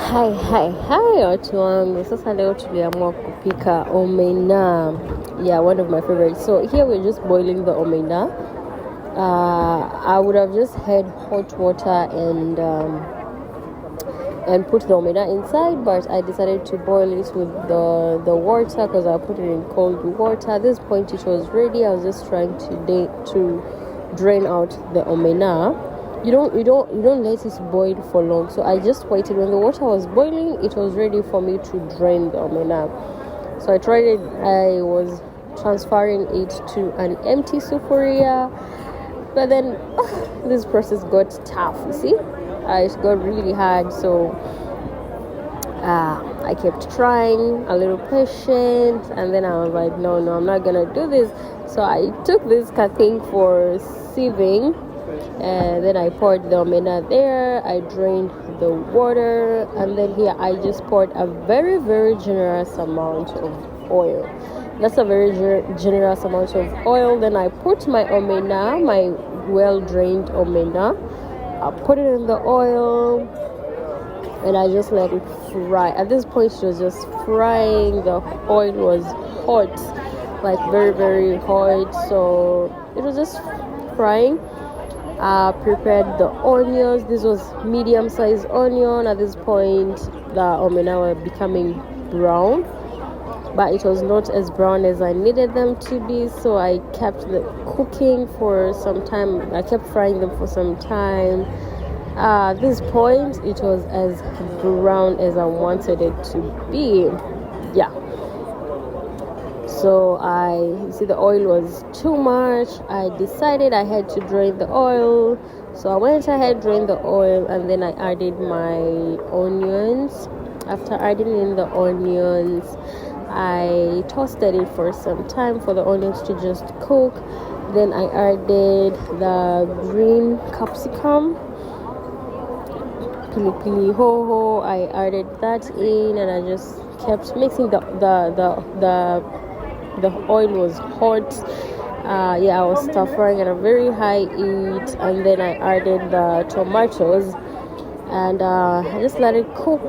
Hi watu wangu. Sasa leo tuliamua kupika omena. Yeah, one of my favorites. So here we're just boiling the omena. I would have just had hot water and put the omena inside, but I decided to boil it with the water because I put it in cold water. At this point it was ready. I was just trying to drain out the omena. You don't let it boil for long. So I just waited. When the water was boiling, it was ready for me to drain the omena. So I tried it. I was transferring it to an empty sufuria, but then this process got tough. You see, it got really hard. So I kept trying, a little patient, and then I was like, no, I'm not gonna do this. So I took this thing for sieving. And then I poured the omena there. I drained the water, and then here I just poured a very, very generous amount of oil. That's a very generous amount of oil. Then I put my omena, my well-drained omena. I put it in the oil, and I just let it fry. At this point, it was just frying. The oil was hot, like very, very hot. So it was just frying. Prepared the onions. This was medium-sized onion. At this point, the omena were becoming brown, but it was not as brown as I needed them to be. So I kept cooking for some time. I kept frying them for some time. At this point, it was as brown as I wanted it to be. Yeah. So see the oil was too much. I decided I had to drain the oil. So I went ahead, drained the oil, and then I added my onions. After adding in the onions, I toasted it for some time for the onions to just cook. Then I added the green capsicum, pili hoho. I added that in, and I just kept mixing. The oil was hot. I was stir frying at a very high heat, and then I added the tomatoes, and I just let it cook.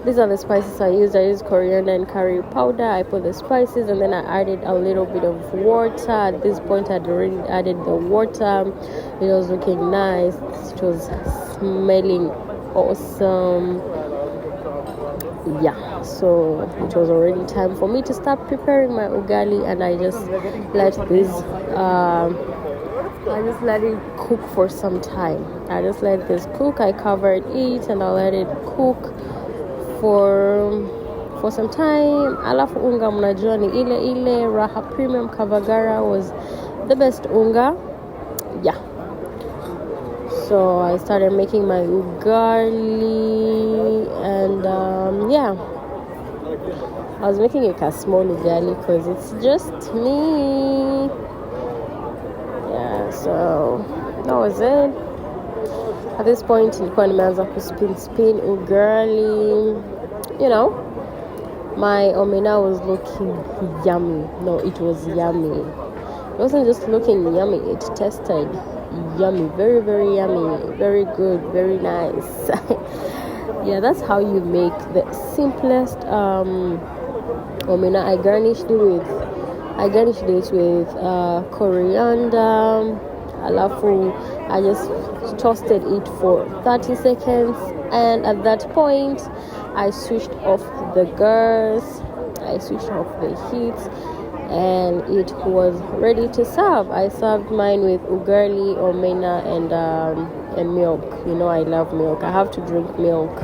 These are the spices I used. I used coriander and curry powder. I put the spices, and then I added a little bit of water. At this point, I'd already added the water. It was looking nice. It was smelling awesome. Yeah, so it was already time for me to start preparing my ugali, and I just let it cook for some time. I just let this cook. I covered it and I let it cook for some time. Alafu unga mnajua ni ile Raha Premium Kavagara was the best unga. Yeah. So I started making my ugali, and I was making a small ugali because it's just me. Yeah, so that was it. At this point, nilikuwa nimeanza spin ugali. You know, my omena was looking yummy. No, it was yummy. It wasn't just looking yummy, it tasted yummy, very, very yummy, very good, very nice. Yeah, that's how you make the simplest omena. I garnished it with coriander. Alafu, I just toasted it for 30 seconds, and at that point I switched off the gas, I switched off the heat, and it was ready to serve. I served mine with ugali, omena, and milk. You know I love milk. I have to drink milk.